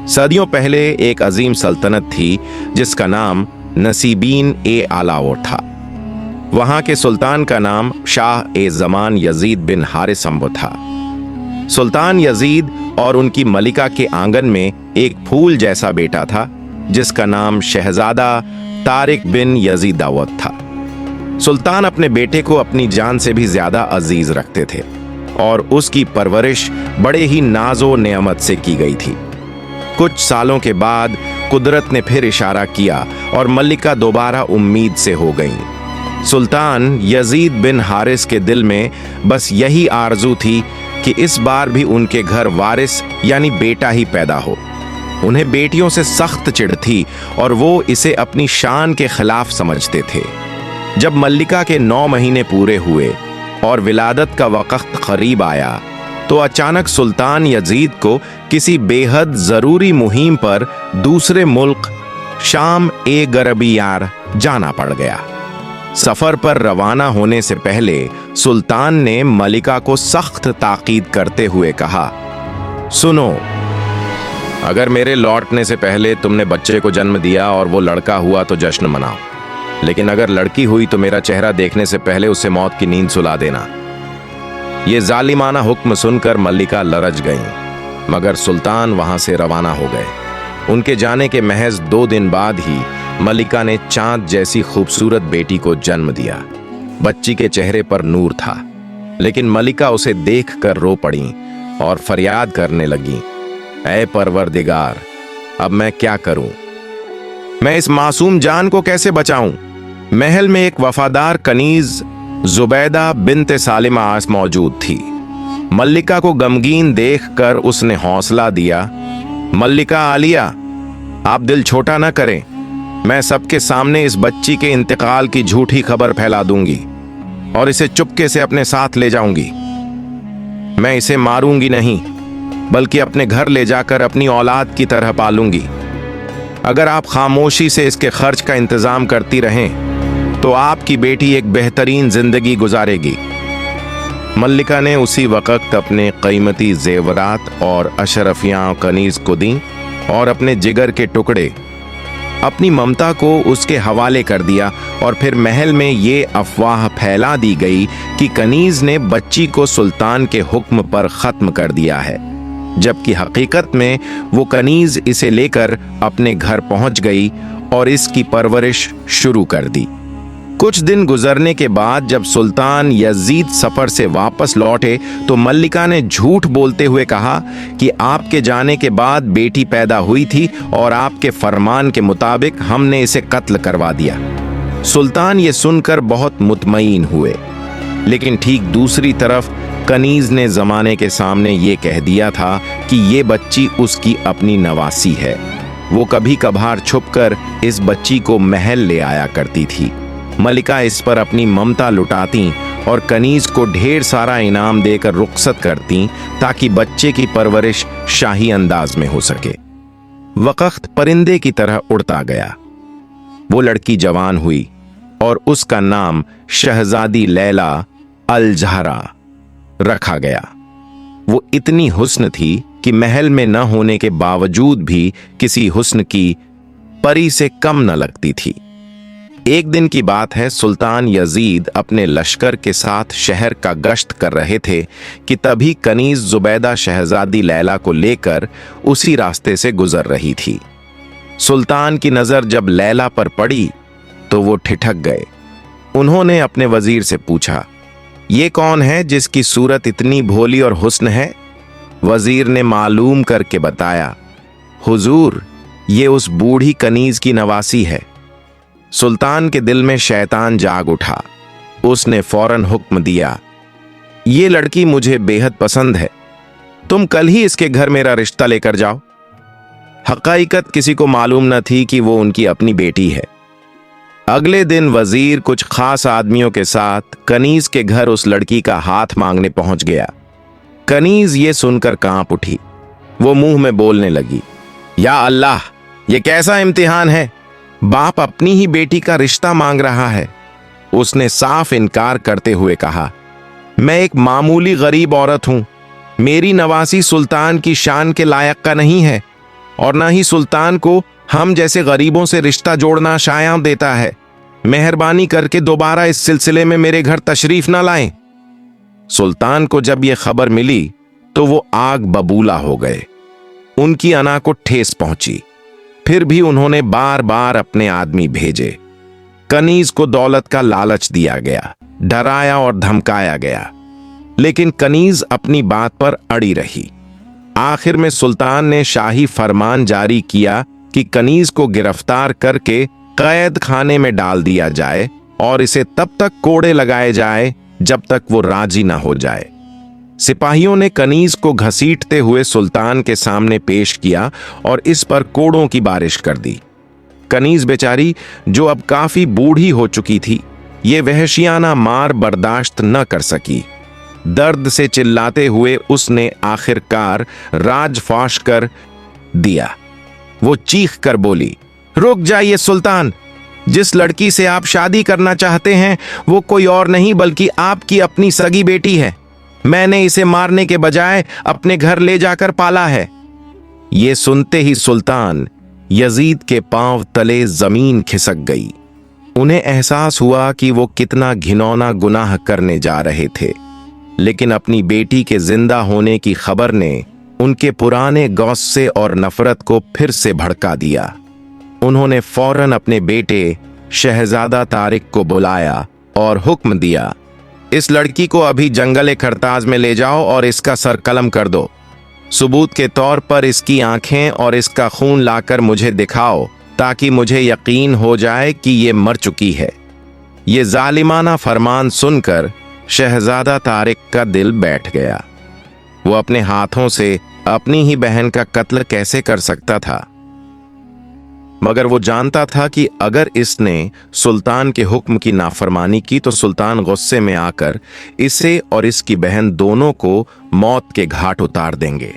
सदियों पहले एक अजीम सल्तनत थी जिसका नाम नसीबीन ए आलाओ था। वहां के सुल्तान का नाम शाह ए जमान यजीद बिन हारिस अम्बो था। सुल्तान यजीद और उनकी मलिका के आंगन में एक फूल जैसा बेटा था जिसका नाम शहजादा तारिक बिन यजीद दाऊद था। सुल्तान अपने बेटे को अपनी जान से भी ज्यादा अजीज रखते थे और उसकी परवरिश बड़े ही नाजो नेमत से की गई थी। कुछ सालों के बाद कुदरत ने फिर इशारा किया और मलिका दोबारा उम्मीद से हो गई। सुल्तान यजीद बिन हारिस के दिल में बस यही आरजू थी कि इस बार भी उनके घर वारिस यानी बेटा ही पैदा हो। उन्हें बेटियों से सख्त चिढ़ थी और वो इसे अपनी शान के खिलाफ समझते थे। जब मल्लिका के 9 महीने पूरे हुए और विलादत का वक्त करीब आया तो अचानक सुल्तान यजीद को किसी बेहद जरूरी मुहिम पर दूसरे मुल्क शाम ए गरबियार जाना पड़ गया। सफर पर रवाना होने से पहले सुल्तान ने मलिका को सख्त ताकीद करते हुए कहा, सुनो, अगर मेरे लौटने से पहले तुमने बच्चे को जन्म दिया और वो लड़का हुआ तो जश्न मनाओ, लेकिन अगर लड़की हुई तो मेरा चेहरा देखने से पहले उसे मौत की नींद सुला देना। ये जालिमाना हुक्म सुनकर मल्लिका लरज गईं, मगर सुल्तान वहां से रवाना हो गए। उनके जाने के महज 2 दिन बाद ही मल्लिका ने चांद जैसी खूबसूरत बेटी को जन्म दिया। बच्ची के चेहरे पर नूर था, लेकिन मल्लिका उसे देखकर रो पड़ी और फरियाद करने लगी, ऐ परवरदिगार, अब मैं क्या करूं? मैं इस मासूम जान को कैसे बचाऊं? महल में एक वफादार कनीज जुबैदा बिन्ते सालिमा आस मौजूद थी। मल्लिका को गमगीन देखकर उसने हौसला दिया, मल्लिका आलिया, आप दिल छोटा न करें, मैं सबके सामने इस बच्ची के इंतकाल की झूठी खबर फैला दूंगी और इसे चुपके से अपने साथ ले जाऊंगी। मैं इसे मारूंगी नहीं, बल्कि अपने घर ले जाकर अपनी औलाद की तरह पालूंगी। अगर आप खामोशी से इसके खर्च का इंतजाम करती रहें तो आपकी बेटी एक बेहतरीन जिंदगी गुजारेगी। मल्लिका ने उसी वक्त अपने कीमती जेवरात और अशरफियां कनीज को दी और अपने जिगर के टुकड़े अपनी ममता को उसके हवाले कर दिया। और फिर महल में ये अफवाह फैला दी गई कि कनीज ने बच्ची को सुल्तान के हुक्म पर खत्म कर दिया है, जबकि हकीकत में वो कनीज इसे लेकर अपने घर पहुंच गई और इसकी परवरिश शुरू कर दी। कुछ दिन गुजरने के बाद जब सुल्तान यजीद सफर से वापस लौटे तो मल्लिका ने झूठ बोलते हुए कहा कि आपके जाने के बाद बेटी पैदा हुई थी और आपके फरमान के मुताबिक हमने इसे कत्ल करवा दिया। सुल्तान ये सुनकर बहुत मुतमईन हुए, लेकिन ठीक दूसरी तरफ कनीज ने जमाने के सामने ये कह दिया था कि ये बच्ची उसकी अपनी नवासी है। वो कभी कभार छुपकर इस बच्ची को महल ले आया करती थी। मलिका इस पर अपनी ममता लुटाती और कनीज को ढेर सारा इनाम देकर रुखसत करती ताकि बच्चे की परवरिश शाही अंदाज में हो सके। वक्त परिंदे की तरह उड़ता गया। वो लड़की जवान हुई और उसका नाम शहजादी लैला अल जहरा रखा गया। वो इतनी हुस्न थी कि महल में न होने के बावजूद भी किसी हुस्न की परी से कम न लगती थी। एक दिन की बात है, सुल्तान यजीद अपने लश्कर के साथ शहर का गश्त कर रहे थे कि तभी कनीज जुबैदा शहजादी लैला को लेकर उसी रास्ते से गुजर रही थी। सुल्तान की नजर जब लैला पर पड़ी तो वो ठिठक गए। उन्होंने अपने वजीर से पूछा, ये कौन है जिसकी सूरत इतनी भोली और हुस्न है? वजीर ने मालूम करके बताया, हुजूर, ये उस बूढ़ी कनीज की नवासी है। सुल्तान के दिल में शैतान जाग उठा। उसने फौरन हुक्म दिया, ये लड़की मुझे बेहद पसंद है, तुम कल ही इसके घर मेरा रिश्ता लेकर जाओ। हकीकत किसी को मालूम न थी कि वो उनकी अपनी बेटी है। अगले दिन वजीर कुछ खास आदमियों के साथ कनीज के घर उस लड़की का हाथ मांगने पहुंच गया। कनीज ये सुनकर कांप उठी। वो मुंह में बोलने लगी, या अल्लाह, ये कैसा इम्तिहान है? बाप अपनी ही बेटी का रिश्ता मांग रहा है। उसने साफ इनकार करते हुए कहा, मैं एक मामूली गरीब औरत हूं, मेरी नवासी सुल्तान की शान के लायक का नहीं है और न ही सुल्तान को हम जैसे गरीबों से रिश्ता जोड़ना शाया देता है। मेहरबानी करके दोबारा इस सिलसिले में मेरे घर तशरीफ न लाएं। सुल्तान को जब यह खबर मिली तो वो आग बबूला हो गए। उनकी अना को ठेस पहुंची। फिर भी उन्होंने बार बार अपने आदमी भेजे। कनीज को दौलत का लालच दिया गया, डराया और धमकाया गया, लेकिन कनीज अपनी बात पर अड़ी रही। आखिर में सुल्तान ने शाही फरमान जारी किया कि कनीज को गिरफ्तार करके कैद खाने में डाल दिया जाए और इसे तब तक कोड़े लगाए जाए जब तक वो राजी ना हो जाए। सिपाहियों ने कनीज को घसीटते हुए सुल्तान के सामने पेश किया और इस पर कोड़ों की बारिश कर दी। कनीज बेचारी, जो अब काफी बूढ़ी हो चुकी थी, ये वहशियाना मार बर्दाश्त न कर सकी। दर्द से चिल्लाते हुए उसने आखिरकार राज फाश कर दिया। वो चीख कर बोली, रुक जाइए सुल्तान, जिस लड़की से आप शादी करना चाहते हैं वो कोई और नहीं बल्कि आपकी अपनी सगी बेटी है। मैंने इसे मारने के बजाय अपने घर ले जाकर पाला है। ये सुनते ही सुल्तान यजीद के पांव तले जमीन खिसक गई। उन्हें एहसास हुआ कि वो कितना घिनौना गुनाह करने जा रहे थे, लेकिन अपनी बेटी के जिंदा होने की खबर ने उनके पुराने गौस्से और नफरत को फिर से भड़का दिया। उन्होंने फौरन अपने बेटे शहजादा तारिक को बुलाया और हुक्म दिया, इस लड़की को अभी जंगल खरताज में ले जाओ और इसका सर कलम कर दो। सबूत के तौर पर इसकी आंखें और इसका खून लाकर मुझे दिखाओ ताकि मुझे यकीन हो जाए कि ये मर चुकी है। ये जालिमाना फरमान सुनकर शहजादा तारिक का दिल बैठ गया। वो अपने हाथों से अपनी ही बहन का कत्ल कैसे कर सकता था, मगर वो जानता था कि अगर इसने सुल्तान के हुक्म की नाफरमानी की तो सुल्तान गुस्से में आकर इसे और इसकी बहन दोनों को मौत के घाट उतार देंगे।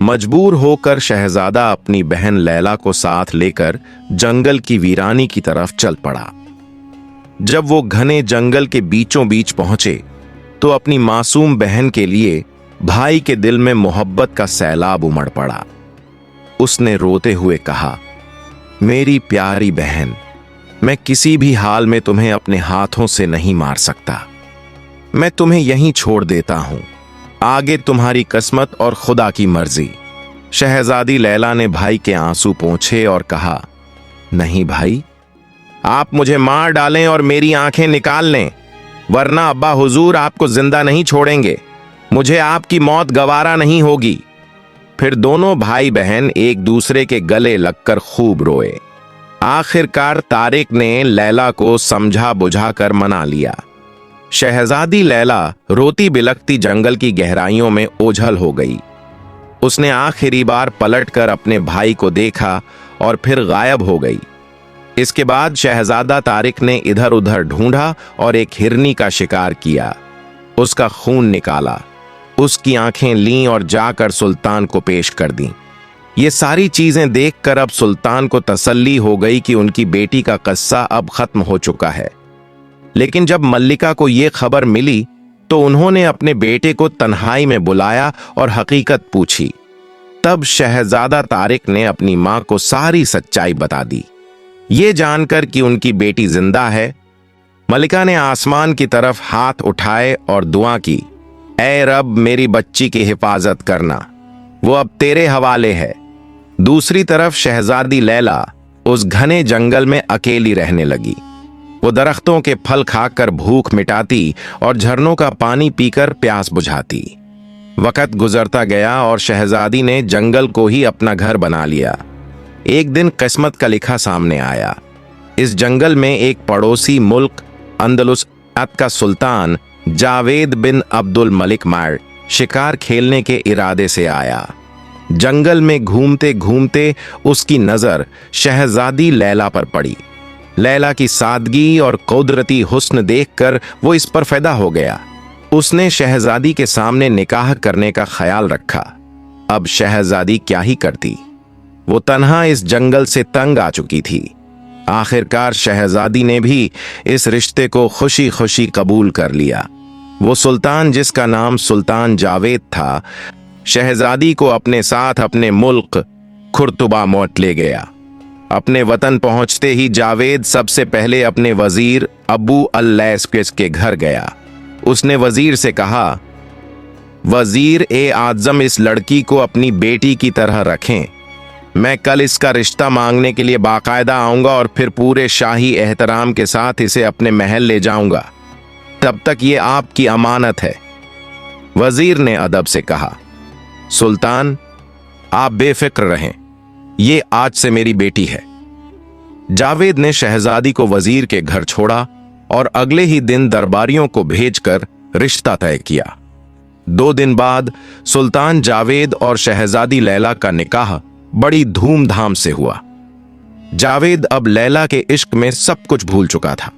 मजबूर होकर शहजादा अपनी बहन लैला को साथ लेकर जंगल की वीरानी की तरफ चल पड़ा। जब वो घने जंगल के बीचों बीच पहुंचे तो अपनी मासूम बहन के लिए भाई के दिल में मोहब्बत का सैलाब उमड़ पड़ा। उसने रोते हुए कहा, मेरी प्यारी बहन, मैं किसी भी हाल में तुम्हें अपने हाथों से नहीं मार सकता। मैं तुम्हें यहीं छोड़ देता हूं, आगे तुम्हारी किस्मत और खुदा की मर्जी। शहजादी लैला ने भाई के आंसू पोंछे और कहा, नहीं भाई, आप मुझे मार डालें और मेरी आंखें निकाल लें, वरना अब्बा हुजूर आपको जिंदा नहीं छोड़ेंगे। मुझे आपकी मौत गवारा नहीं होगी। फिर दोनों भाई बहन एक दूसरे के गले लगकर खूब रोए। आखिरकार तारिक ने लैला को समझा बुझा कर मना लिया। शहजादी लैला रोती बिलखती जंगल की गहराइयों में ओझल हो गई। उसने आखिरी बार पलटकर अपने भाई को देखा और फिर गायब हो गई। इसके बाद शहजादा तारिक ने इधर उधर ढूंढा और एक हिरनी का शिकार किया, उसका खून निकाला, उसकी आंखें लीं और जाकर सुल्तान को पेश कर दी। ये सारी चीजें देखकर अब सुल्तान को तसल्ली हो गई कि उनकी बेटी का किस्सा अब खत्म हो चुका है। लेकिन जब मल्लिका को यह खबर मिली तो उन्होंने अपने बेटे को तन्हाई में बुलाया और हकीकत पूछी। तब शहजादा तारिक ने अपनी मां को सारी सच्चाई बता दी। ये जानकर कि उनकी बेटी जिंदा है, मल्लिका ने आसमान की तरफ हाथ उठाए और दुआ की, ऐ रब, मेरी बच्ची की हिफाजत करना, वो अब तेरे हवाले है। दूसरी तरफ शहजादी लैला उस घने जंगल में अकेली रहने लगी। वो दरख्तों के फल खाकर भूख मिटाती और झरनों का पानी पीकर प्यास बुझाती। वक्त गुजरता गया और शहजादी ने जंगल को ही अपना घर बना लिया। एक दिन किस्मत का लिखा सामने आया। इस जंगल में एक पड़ोसी मुल्क अंदलुस का सुल्तान जावेद बिन अब्दुल मलिक मार शिकार खेलने के इरादे से आया। जंगल में घूमते घूमते उसकी नजर शहजादी लैला पर पड़ी। लैला की सादगी और कुदरती हुस्न देखकर वो इस पर फिदा हो गया। उसने शहजादी के सामने निकाह करने का ख्याल रखा। अब शहजादी क्या ही करती, वो तन्हा इस जंगल से तंग आ चुकी थी। आखिरकार शहजादी ने भी इस रिश्ते को खुशी खुशी कबूल कर लिया। वो सुल्तान, जिसका नाम सुल्तान जावेद था, शहजादी को अपने साथ अपने मुल्क खुरतुबा मौत ले गया। अपने वतन पहुंचते ही जावेद सबसे पहले अपने वजीर अबू अल-लैस के घर गया। उसने वजीर से कहा, वजीर ए आजम, इस लड़की को अपनी बेटी की तरह रखें। मैं कल इसका रिश्ता मांगने के लिए बाकायदा आऊंगा और फिर पूरे शाही एहतराम के साथ इसे अपने महल ले जाऊंगा। तब तक ये आपकी अमानत है। वजीर ने अदब से कहा, सुल्तान, आप बेफिक्र रहें, ये आज से मेरी बेटी है। जावेद ने शहजादी को वजीर के घर छोड़ा और अगले ही दिन दरबारियों को भेजकर रिश्ता तय किया। 2 दिन बाद सुल्तान जावेद और शहजादी लैला का निकाह बड़ी धूमधाम से हुआ। जावेद अब लैला के इश्क में सब कुछ भूल चुका था।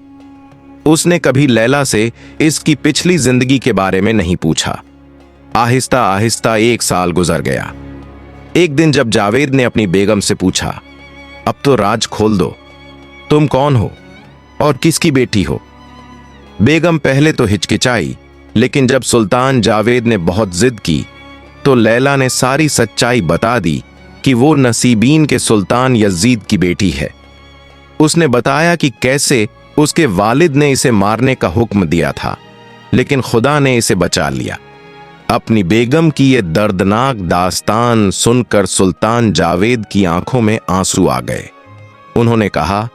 उसने कभी लैला से इसकी पिछली जिंदगी के बारे में नहीं पूछा। आहिस्ता आहिस्ता 1 साल गुजर गया। एक दिन जब जावेद ने अपनी बेगम से पूछा, अब तो राज खोल दो, तुम कौन हो और किसकी बेटी हो? बेगम पहले तो हिचकिचाई, लेकिन जब सुल्तान जावेद ने बहुत जिद की तो लैला ने सारी सच्चाई बता दी कि वो नसीबीन के सुल्तान यजीद की बेटी है। उसने बताया कि कैसे उसके वालिद ने इसे मारने का हुक्म दिया था, लेकिन खुदा ने इसे बचा लिया। अपनी बेगम की ये दर्दनाक दास्तान सुनकर सुल्तान जावेद की आंखों में आंसू आ गए। उन्होंने कहा,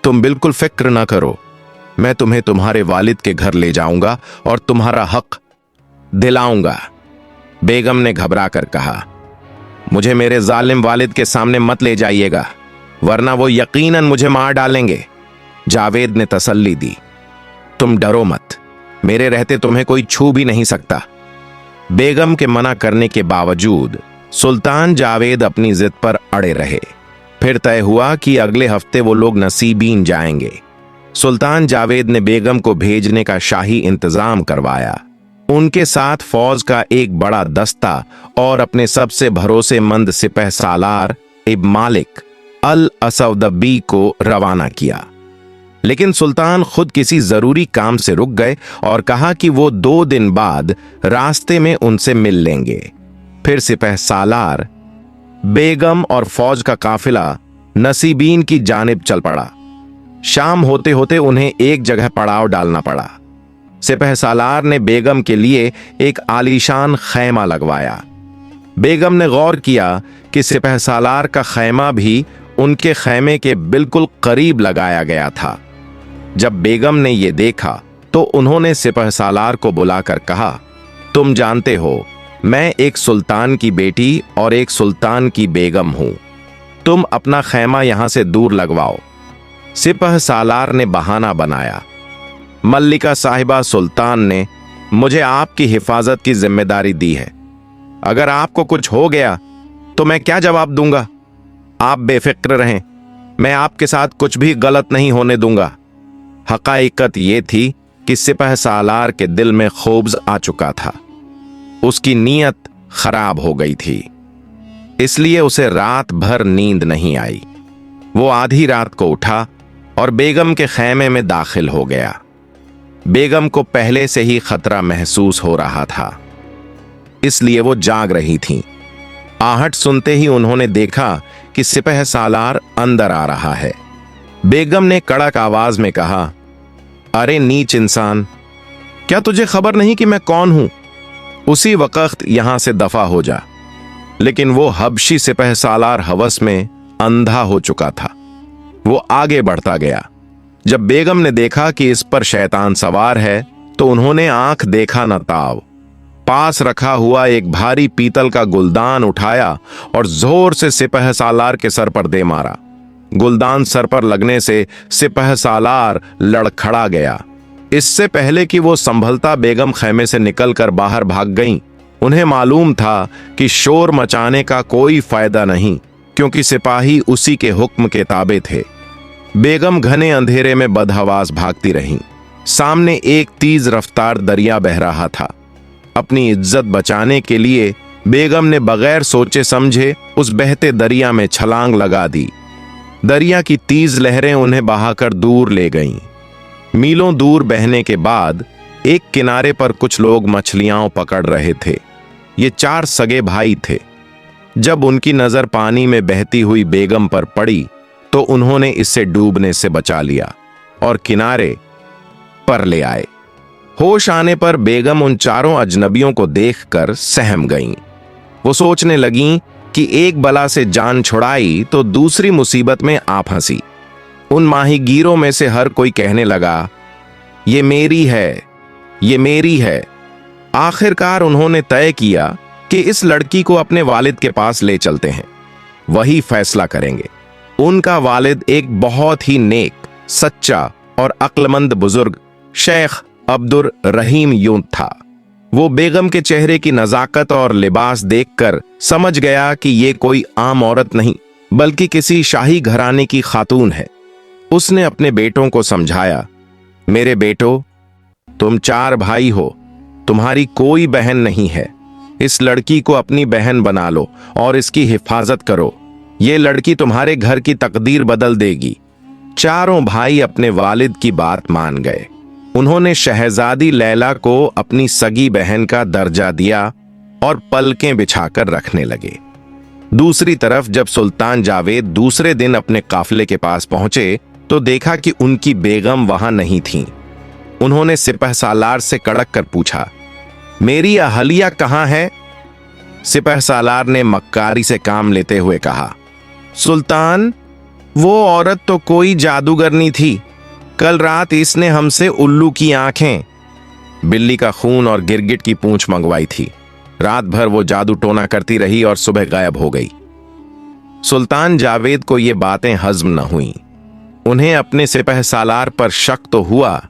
तुम बिल्कुल फिक्र ना करो, मैं तुम्हें तुम्हारे वालिद के घर ले जाऊंगा और तुम्हारा हक दिलाऊंगा। बेगम ने घबरा कर कहा, मुझे मेरे जालिम वालिद के सामने मत ले जाइएगा, वरना वो यकीनन मुझे मार डालेंगे। जावेद ने तसल्ली दी, तुम डरो मत, मेरे रहते तुम्हें कोई छू भी नहीं सकता। बेगम के मना करने के बावजूद सुल्तान जावेद अपनी जिद पर अड़े रहे। फिर तय हुआ कि अगले हफ्ते वो लोग नसीबीन जाएंगे। सुल्तान जावेद ने बेगम को भेजने का शाही इंतजाम करवाया। उनके साथ फौज का एक बड़ा दस्ता और अपने सबसे भरोसेमंद सिपह सालार इब्न मालिक अल असवदबी को रवाना किया। लेकिन सुल्तान खुद किसी जरूरी काम से रुक गए और कहा कि वो 2 दिन बाद रास्ते में उनसे मिल लेंगे। फिर सिपह सालार, बेगम और फौज का काफिला नसीबीन की जानिब चल पड़ा। शाम होते होते उन्हें एक जगह पड़ाव डालना पड़ा। सिपह सालार ने बेगम के लिए एक आलीशान खैमा लगवाया। बेगम ने गौर किया कि सिपह सालार का खैमा भी उनके खैमे के बिल्कुल करीब लगाया गया था। जब बेगम ने यह देखा तो उन्होंने सिपह सालार को बुलाकर कहा, तुम जानते हो, मैं एक सुल्तान की बेटी और एक सुल्तान की बेगम हूं। तुम अपना खैमा यहां से दूर लगवाओ। सिपह सालार ने बहाना बनाया, मल्लिका साहिबा, सुल्तान ने मुझे आपकी हिफाजत की जिम्मेदारी दी है। अगर आपको कुछ हो गया तो मैं क्या जवाब दूंगा? आप बेफिक्र रहें, मैं आपके साथ कुछ भी गलत नहीं होने दूंगा। हकीकत यह थी कि सिपह सालार के दिल में खौब्ज आ चुका था। उसकी नीयत खराब हो गई थी, इसलिए उसे रात भर नींद नहीं आई। वो आधी रात को उठा और बेगम के खैमे में दाखिल हो गया। बेगम को पहले से ही खतरा महसूस हो रहा था, इसलिए वो जाग रही थीं। आहट सुनते ही उन्होंने देखा कि सिपह सालार अंदर आ रहा है। बेगम ने कड़क आवाज में कहा, अरे नीच इंसान, क्या तुझे खबर नहीं कि मैं कौन हूं? उसी वक्त यहां से दफा हो जा। लेकिन वो हबशी सिपह सालार हवस में अंधा हो चुका था। वो आगे बढ़ता गया। जब बेगम ने देखा कि इस पर शैतान सवार है तो उन्होंने आंख देखा न ताव। पास रखा हुआ एक भारी पीतल का गुलदान उठाया और जोर से सिपह सालार के सर पर दे मारा। गुलदान सर पर लगने से सिपह सालार लड़खड़ा गया। इससे पहले कि वो संभलता बेगम खैमे से निकलकर बाहर भाग गईं। उन्हें मालूम था कि शोर मचाने का कोई फायदा नहीं, क्योंकि सिपाही उसी के हुक्म के ताबे थे। बेगम घने अंधेरे में बदहवास भागती रहीं। सामने एक तेज रफ्तार दरिया बह रहा था। अपनी इज्जत बचाने के लिए बेगम ने बगैर सोचे समझे उस बहते दरिया में छलांग लगा दी। दरिया की तेज लहरें उन्हें बहाकर दूर ले गईं। मीलों दूर बहने के बाद एक किनारे पर कुछ लोग मछलियां पकड़ रहे थे। ये 4 सगे भाई थे। जब उनकी नजर पानी में बहती हुई बेगम पर पड़ी तो उन्होंने इससे डूबने से बचा लिया और किनारे पर ले आए। होश आने पर बेगम उन चारों अजनबियों को देखकर सहम गईं। वो सोचने लगीं कि एक बला से जान छुड़ाई तो दूसरी मुसीबत में आ फंसी। उन माहीगीरों में से हर कोई कहने लगा, ये मेरी है, ये मेरी है। आखिरकार उन्होंने तय किया कि इस लड़की को अपने वालिद के पास ले चलते हैं, वही फैसला करेंगे। उनका वालिद एक बहुत ही नेक, सच्चा और अक्लमंद बुजुर्ग शेख अब्दुर रहीम यूं था। वो बेगम के चेहरे की नजाकत और लिबास देखकर समझ गया कि ये कोई आम औरत नहीं बल्कि किसी शाही घराने की खातून है। उसने अपने बेटों को समझाया, मेरे बेटो, तुम 4 भाई हो, तुम्हारी कोई बहन नहीं है। इस लड़की को अपनी बहन बना लो और इसकी हिफाजत करो। ये लड़की तुम्हारे घर की तकदीर बदल देगी। चारों भाई अपने वालिद की बात मान गए। उन्होंने शहजादी लैला को अपनी सगी बहन का दर्जा दिया और पलकें बिछाकर रखने लगे। दूसरी तरफ जब सुल्तान जावेद दूसरे दिन अपने काफिले के पास पहुंचे तो देखा कि उनकी बेगम वहां नहीं थी। उन्होंने सिपहसालार से कड़क कर पूछा, मेरी अहलिया कहां है? सिपहसालार ने मक्कारी से काम लेते हुए कहा, सुल्तान, वो औरत तो कोई जादूगरनी थी। कल रात इसने हमसे उल्लू की आंखें, बिल्ली का खून और गिरगिट की पूंछ मंगवाई थी। रात भर वो जादू टोना करती रही और सुबह गायब हो गई। सुल्तान जावेद को ये बातें हजम न हुईं। उन्हें अपने सिपहसालार पर शक तो हुआ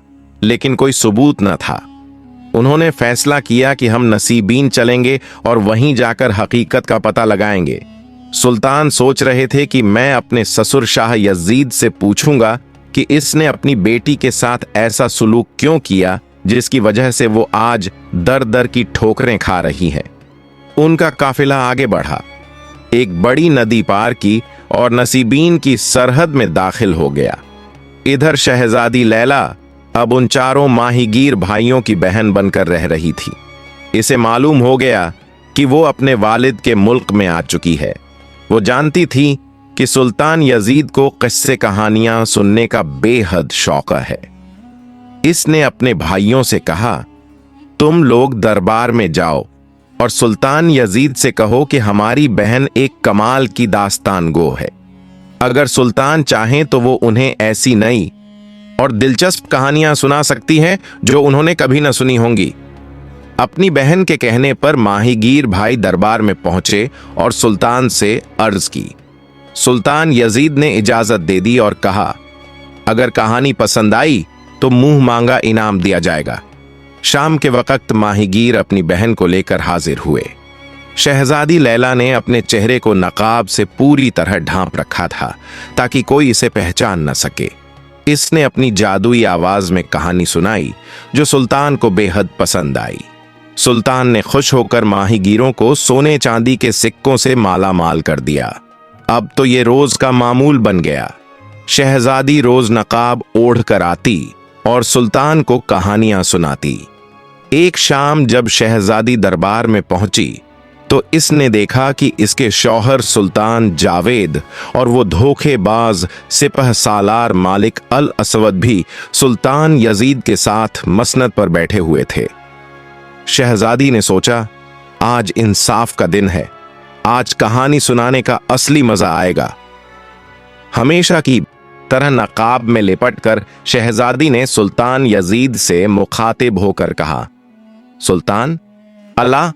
लेकिन कोई सबूत न था। उन्होंने फैसला किया कि हम नसीबीन चलेंगे और वहीं जाकर हकीकत का पता लगाएंगे। सुल्तान सोच रहे थे कि मैं अपने ससुर शाह यजीद से पूछूंगा कि इसने अपनी बेटी के साथ ऐसा सुलूक क्यों किया जिसकी वजह से वो आज दर दर की ठोकरें खा रही है। उनका काफिला आगे बढ़ा, एक बड़ी नदी पार की और नसीबीन की सरहद में दाखिल हो गया। इधर शहजादी लैला अब उन चारों माहीगीर भाइयों की बहन बनकर रह रही थी। इसे मालूम हो गया कि वो अपने वालिद के मुल्क में आ चुकी है। वो जानती थी कि सुल्तान यजीद को किस्से कहानियां सुनने का बेहद शौक है। इसने अपने भाइयों से कहा, तुम लोग दरबार में जाओ और सुल्तान यजीद से कहो कि हमारी बहन एक कमाल की दास्तान गो है। अगर सुल्तान चाहें तो वो उन्हें ऐसी नई और दिलचस्प कहानियां सुना सकती हैं जो उन्होंने कभी न सुनी होंगी। अपनी बहन के कहने पर माहीगीर भाई दरबार में पहुंचे और सुल्तान से अर्ज की। सुल्तान यजीद ने इजाजत दे दी और कहा, अगर कहानी पसंद आई तो मुंह मांगा इनाम दिया जाएगा। शाम के वक्त माहीगीर अपनी बहन को लेकर हाजिर हुए। शहजादी लैला ने अपने चेहरे को नकाब से पूरी तरह ढांप रखा था ताकि कोई इसे पहचान न सके। इसने अपनी जादुई आवाज में कहानी सुनाई जो सुल्तान को बेहद पसंद आई। सुल्तान ने खुश होकर माहीगीरों को सोने चांदी के सिक्कों से माला माल कर दिया। अब तो ये रोज का मामूल बन गया। शहजादी रोज नकाब ओढ़ कर आती और सुल्तान को कहानियां सुनाती। एक शाम जब शहजादी दरबार में पहुंची तो इसने देखा कि इसके शौहर सुल्तान जावेद और वो धोखेबाज सिपहसालार मालिक अल असवद भी सुल्तान यजीद के साथ मसनद पर बैठे हुए थे। शहजादी ने सोचा, आज इंसाफ का दिन है, आज कहानी सुनाने का असली मजा आएगा। हमेशा की तरह नकाब में लिपटकर शहजादी ने सुल्तान यजीद से मुखातिब होकर कहा, सुल्तान, अल्लाह,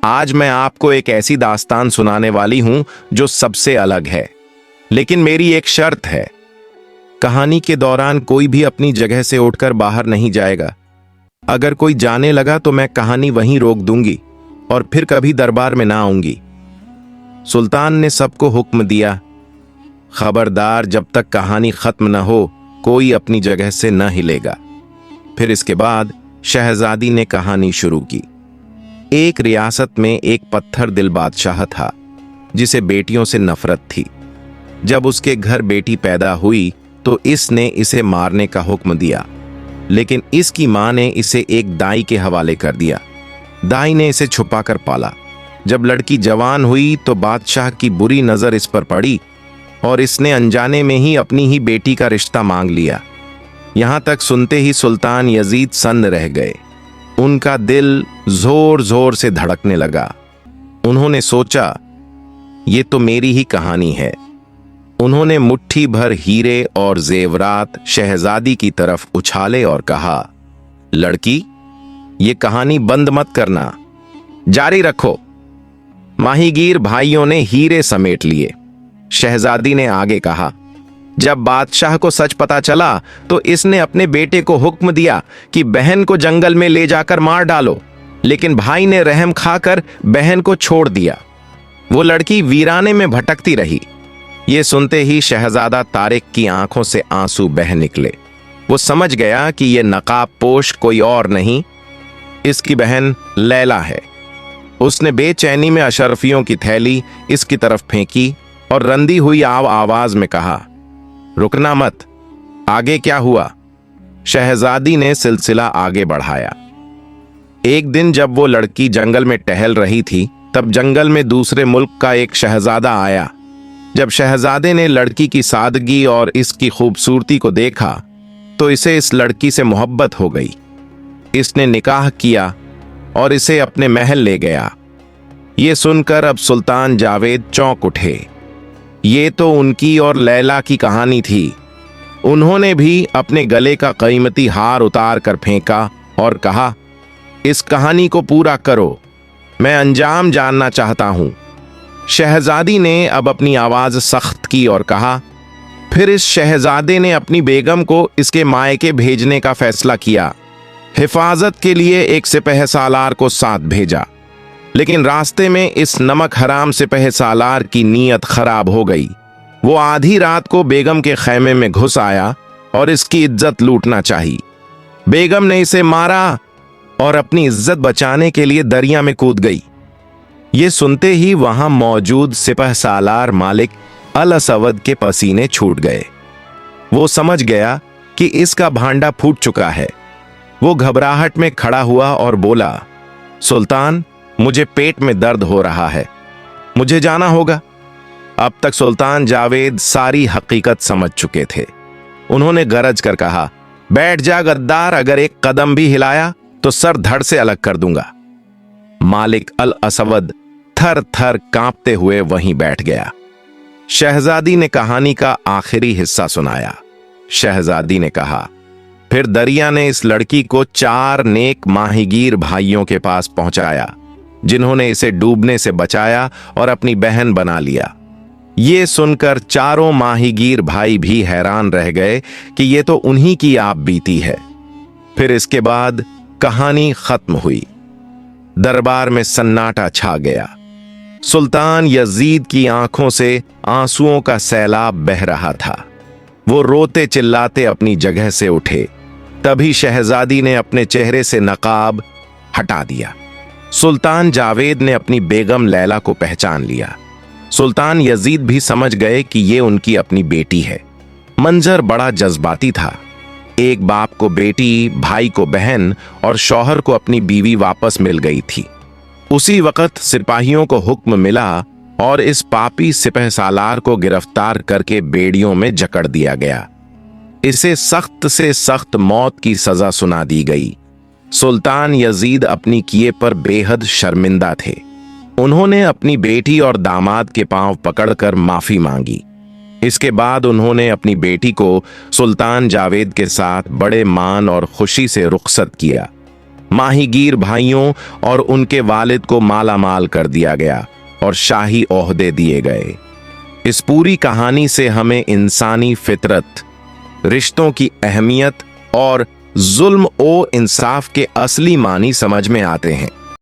आज मैं आपको एक ऐसी दास्तान सुनाने वाली हूं जो सबसे अलग है, लेकिन मेरी एक शर्त है। कहानी के दौरान कोई भी अपनी जगह से उठकर बाहर नहीं जाएगा। अगर कोई जाने लगा तो मैं कहानी वहीं रोक दूंगी और फिर कभी दरबार में ना आऊंगी। सुल्तान ने सबको हुक्म दिया, खबरदार, जब तक कहानी खत्म न हो कोई अपनी जगह से न हिलेगा। फिर इसके बाद शहजादी ने कहानी शुरू की। एक रियासत में एक पत्थर दिल बादशाह था जिसे बेटियों से नफरत थी। जब उसके घर बेटी पैदा हुई तो इसने इसे मारने का हुक्म दिया, लेकिन इसकी मां ने इसे एक दाई के हवाले कर दिया। दाई ने इसे छुपाकर पाला। जब लड़की जवान हुई तो बादशाह की बुरी नजर इस पर पड़ी और इसने अनजाने में ही अपनी ही बेटी का रिश्ता मांग लिया। यहां तक सुनते ही सुल्तान यजीद सन्न रह गए। उनका दिल जोर जोर से धड़कने लगा। उन्होंने सोचा, ये तो मेरी ही कहानी है। उन्होंने मुट्ठी भर हीरे और जेवरात शहजादी की तरफ उछाले और कहा, लड़की, ये कहानी बंद मत करना, जारी रखो। माहीगीर भाइयों ने हीरे समेट लिए। शहजादी ने आगे कहा, जब बादशाह को सच पता चला तो इसने अपने बेटे को हुक्म दिया कि बहन को जंगल में ले जाकर मार डालो, लेकिन भाई ने रहम खाकर बहन को छोड़ दिया। वो लड़की वीराने में भटकती रही। ये सुनते ही शहजादा तारिक की आंखों से आंसू बह निकले। वो समझ गया कि ये नकाब पोश कोई और नहीं, इसकी बहन लैला है। उसने बेचैनी में अशरफियों की थैली इसकी तरफ फेंकी और रंदी हुई आवाज में कहा, रुकना मत, आगे क्या हुआ? शहजादी ने सिलसिला आगे बढ़ाया। एक दिन जब वो लड़की जंगल में टहल रही थी, तब जंगल में दूसरे मुल्क का एक शहजादा आया। जब शहजादे ने लड़की की सादगी और इसकी खूबसूरती को देखा तो इसे इस लड़की से मोहब्बत हो गई। इसने निकाह किया और इसे अपने महल ले गया। ये सुनकर अब सुल्तान जावेद चौंक उठे। ये तो उनकी और लैला की कहानी थी। उन्होंने भी अपने गले का कीमती हार उतार कर फेंका और कहा, इस कहानी को पूरा करो, मैं अंजाम जानना चाहता हूं। शहजादी ने अब अपनी आवाज सख्त की और कहा, फिर इस शहजादे ने अपनी बेगम को इसके मायके भेजने का फैसला किया। हिफाजत के लिए एक सिपह सालार को साथ भेजा, लेकिन रास्ते में इस नमक हराम सिपह सालार की नीयत खराब हो गई। वो आधी रात को बेगम के खैमे में घुस आया और इसकी इज्जत लूटना चाही। बेगम ने इसे मारा और अपनी इज्जत बचाने के लिए दरिया में कूद गई। ये सुनते ही वहां मौजूद सिपह सालार मालिक अल असवद के पसीने छूट गए। वो समझ गया कि इसका भांडा फूट चुका है। वो घबराहट में खड़ा हुआ और बोला, सुल्तान, मुझे पेट में दर्द हो रहा है, मुझे जाना होगा। अब तक सुल्तान जावेद सारी हकीकत समझ चुके थे। उन्होंने गरज कर कहा, बैठ जा गद्दार, अगर एक कदम भी हिलाया तो सर धड़ से अलग कर दूंगा। मालिक अल असवद थर थर कांपते हुए वहीं बैठ गया। शहजादी ने कहानी का आखिरी हिस्सा सुनाया। शहजादी ने कहा, फिर दरिया ने इस लड़की को 4 नेक माहीगीर भाइयों के पास पहुंचाया, जिन्होंने इसे डूबने से बचाया और अपनी बहन बना लिया। ये सुनकर चारों माहीगीर भाई भी हैरान रह गए कि ये तो उन्हीं की आप बीती है। फिर इसके बाद कहानी खत्म हुई। दरबार में सन्नाटा छा गया। सुल्तान यजीद की आंखों से आंसुओं का सैलाब बह रहा था। वो रोते चिल्लाते अपनी जगह से उठे। तभी शहजादी ने अपने चेहरे से नकाब हटा दिया। सुल्तान जावेद ने अपनी बेगम लैला को पहचान लिया। सुल्तान यजीद भी समझ गए कि ये उनकी अपनी बेटी है। मंजर बड़ा जज्बाती था। एक बाप को बेटी, भाई को बहन और शौहर को अपनी बीवी वापस मिल गई थी। उसी वक्त सिपाहियों को हुक्म मिला और इस पापी सिपह सालार को गिरफ्तार करके बेड़ियों में जकड़ दिया गया। इसे सख्त से सख्त मौत की सजा सुना दी गई। सुल्तान यजीद अपनी किए पर बेहद शर्मिंदा थे। उन्होंने अपनी बेटी और दामाद के पांव पकड़कर माफी मांगी। इसके बाद उन्होंने अपनी बेटी को सुल्तान जावेद के साथ बड़े मान और खुशी से रुखसत किया। माहीगीर भाइयों और उनके वालिद को माला माल कर दिया गया और शाही ओहदे दिए गए। इस पूरी कहानी से हमें इंसानी फितरत, रिश्तों की अहमियत और जुल्म ओ इंसाफ के असली मानी समझ में आते हैं।